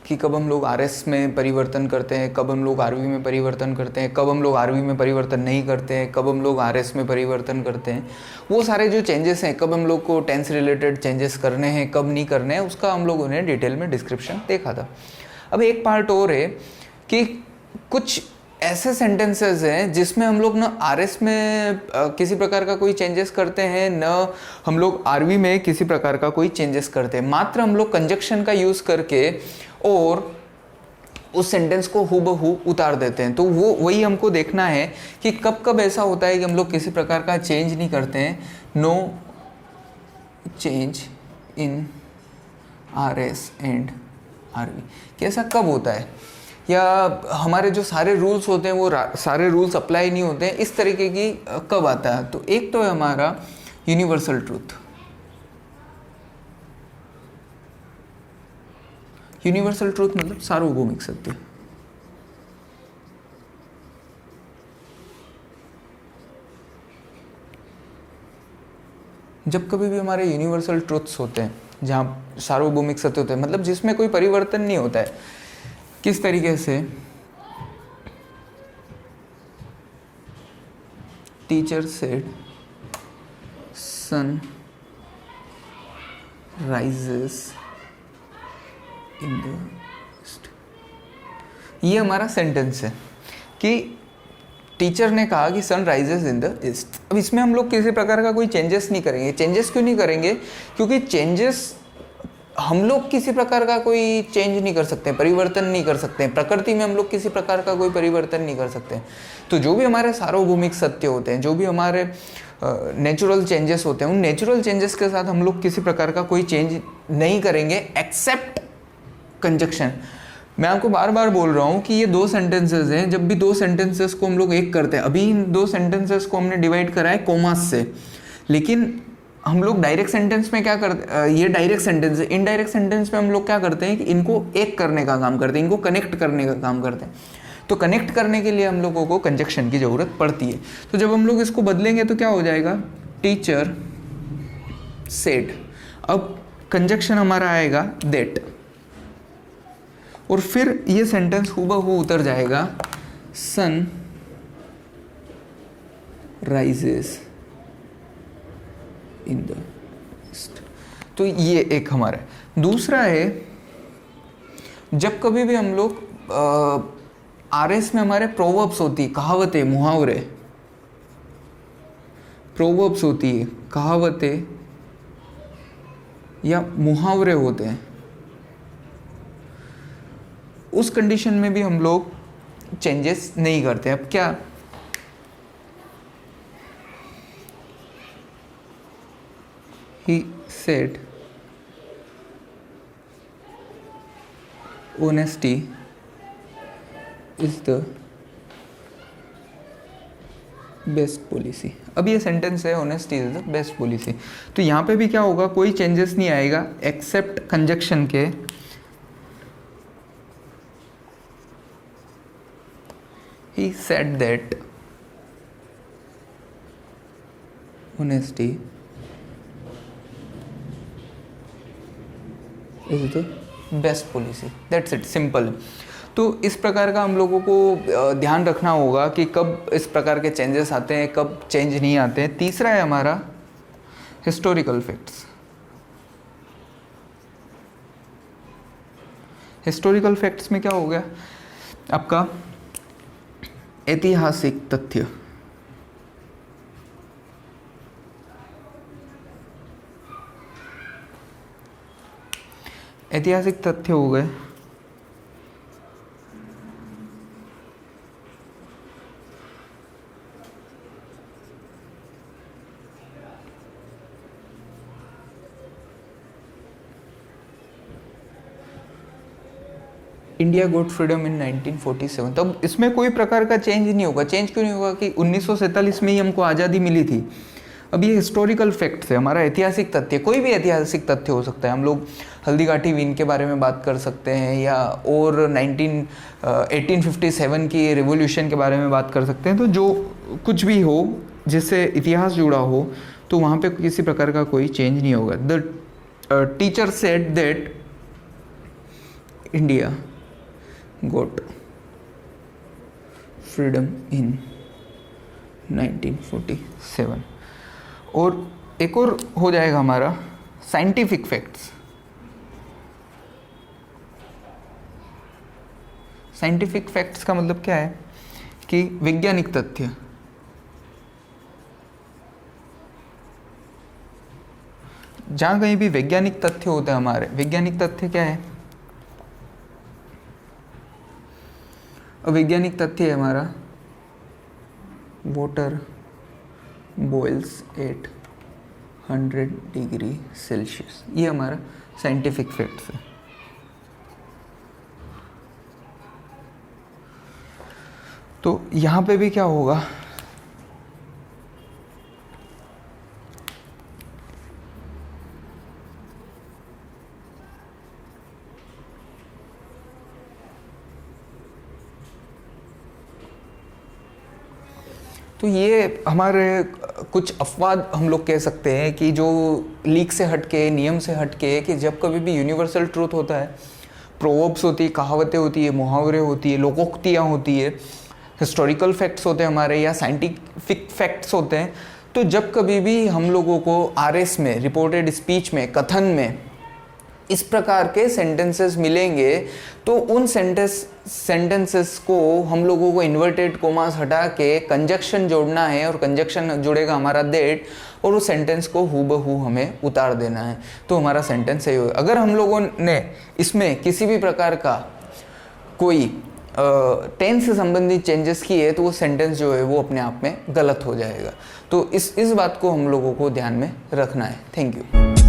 कि कब हम लोग आरएस में परिवर्तन करते हैं, कब हम लोग आरवी में परिवर्तन करते हैं, कब हम लोग आरवी में परिवर्तन नहीं करते हैं, कब हम लोग आरएस में परिवर्तन करते हैं, वो सारे जो चेंजेस हैं, कब हम लोग को टेंस रिलेटेड चेंजेस करने हैं, कब नहीं करने हैं, उसका हम लोगों ने डिटेल में डिस्क्रिप्शन देखा था। अब एक पार्ट और है कि कुछ ऐसे सेंटेंसेस हैं जिसमें हम लोग न आरएस में किसी प्रकार का कोई चेंजेस करते हैं, न हम लोग आरवी में किसी प्रकार का कोई चेंजेस करते हैं, मात्र हम लोग कंजक्शन का यूज़ करके और उस सेंटेंस को हूबहू उतार देते हैं। तो वो वही हमको देखना है कि कब कब ऐसा होता है कि हम लोग किसी प्रकार का चेंज नहीं करते हैं, no change in RS and RV, कैसा कब होता है, या हमारे जो सारे रूल्स होते हैं वो सारे रूल्स अप्लाई नहीं होते हैं, इस तरीके की कब आता है। तो एक तो है हमारा यूनिवर्सल ट्रूथ। यूनिवर्सल ट्रूथ मतलब सार्वभौमिक सत्य। जब कभी भी हमारे यूनिवर्सल ट्रूथ्स होते हैं, जहाँ सार्वभौमिक सत्य होते हैं, मतलब जिसमें कोई परिवर्तन नहीं होता है, किस तरीके से teacher said sun rises in the east, ये हमारा सेंटेंस है कि टीचर ने कहा कि sun rises in the east. अब इसमें हम लोग किसी प्रकार का कोई चेंजेस नहीं करेंगे। चेंजेस क्यों नहीं करेंगे? क्योंकि चेंजेस हम लोग किसी प्रकार का कोई चेंज नहीं कर सकते, परिवर्तन नहीं कर सकते, प्रकृति में हम लोग किसी प्रकार का कोई परिवर्तन नहीं कर सकते। तो जो भी हमारे सार्वभौमिक सत्य होते हैं, जो भी हमारे नेचुरल चेंजेस होते हैं, उन नेचुरल चेंजेस के साथ हम लोग किसी प्रकार का कोई चेंज नहीं करेंगे एक्सेप्ट कंजक्शन। मैं आपको बार बार बोल रहा हूँ कि ये दो सेंटेंसेस हैं। जब भी दो सेंटेंसेस को हम लोग एक करते हैं, अभी इन दो सेंटेंसेस को हमने डिवाइड करा है कोमास से, लेकिन हम लोग डायरेक्ट सेंटेंस में क्या करते, ये डायरेक्ट सेंटेंस है, इनडायरेक्ट सेंटेंस में हम लोग क्या करते हैं कि इनको एक करने का काम करते हैं, इनको कनेक्ट करने का काम करते हैं। तो कनेक्ट करने के लिए हम लोगों को कंजक्शन की ज़रूरत पड़ती है। तो जब हम लोग इसको बदलेंगे तो क्या हो जाएगा, टीचर सेड। अब कंजक्शन हमारा आएगा दैट, और फिर ये सेंटेंस हूबहू उतर जाएगा sun rises in the east. तो ये एक हमारा है। दूसरा है, जब कभी भी हम लोग आरएस में हमारे प्रोवर्ब्स होती, कहावतें, मुहावरे, प्रोवर्ब्स होती है, कहावतें या मुहावरे होते हैं, उस कंडीशन में भी हम लोग चेंजेस नहीं करते। अब क्या, he said honesty is the best policy. अब ये सेंटेंस है honesty is the best policy. तो यहाँ पे भी क्या होगा, कोई चेंजेस नहीं आएगा एक्सेप्ट कंजक्शन के। He said that honesty is the best policy. That's it, simple. तो इस प्रकार का हम लोगों को ध्यान रखना होगा कि कब इस प्रकार के चेंजेस आते हैं, कब चेंज नहीं आते हैं। तीसरा है हमारा हिस्टोरिकल फैक्ट्स। हिस्टोरिकल फैक्ट्स में क्या हो गया आपका, ऐतिहासिक तथ्य। ऐतिहासिक तथ्य हो गए इंडिया गोट फ्रीडम इन 1947। तब इसमें कोई प्रकार का चेंज नहीं होगा। चेंज क्यों नहीं होगा कि 1947 में ही हमको आज़ादी मिली थी। अब ये हिस्टोरिकल फैक्ट है, हमारा ऐतिहासिक तथ्य। कोई भी ऐतिहासिक तथ्य हो सकता है। हम लोग हल्दीघाटी विन के बारे में बात कर सकते हैं, या और 1857 की रिवॉल्यूशन के बारे में बात कर सकते हैं। तो जो कुछ भी हो जिससे इतिहास जुड़ा हो, तो वहाँ पे किसी प्रकार का कोई चेंज नहीं होगा। The teacher said that India got freedom इन 1947। और एक और हो जाएगा हमारा साइंटिफिक फैक्ट्स। साइंटिफिक फैक्ट्स का मतलब क्या है कि वैज्ञानिक तथ्य। जहाँ कहीं भी वैज्ञानिक तथ्य होते हैं हमारे, वैज्ञानिक तथ्य क्या है? वैज्ञानिक तथ्य है हमारा water boils at 100 degree Celsius. ये हमारा साइंटिफिक फैक्ट्स है। तो यहाँ पे भी क्या होगा, तो ये हमारे कुछ अपवाद हम लोग कह सकते हैं कि जो लीक से हटके, नियम से हटके, कि जब कभी भी यूनिवर्सल ट्रूथ होता है, प्रोवर्ब्स होती है, कहावतें होती है, मुहावरे होती है, लोकोक्तियाँ होती है, हिस्टोरिकल फैक्ट्स होते हैं हमारे, या साइंटिफिक फैक्ट्स होते हैं, तो जब कभी भी हम लोगों को आरएस में, रिपोर्टेड स्पीच में, कथन में इस प्रकार के सेंटेंसेस मिलेंगे, तो उन सेंटेंसेस को हम लोगों को इन्वर्टेड कोमास हटा के कंजक्शन जोड़ना है, और कंजक्शन जुड़ेगा हमारा दैट, और उस सेंटेंस को हूबहू हमें उतार देना है, तो हमारा सेंटेंस सही होगा। अगर हम लोगों ने इसमें किसी भी प्रकार का कोई टेंस से संबंधित चेंजेस किए, तो वो सेंटेंस जो है वो अपने आप में गलत हो जाएगा। तो इस बात को हम लोगों को ध्यान में रखना है। Thank you.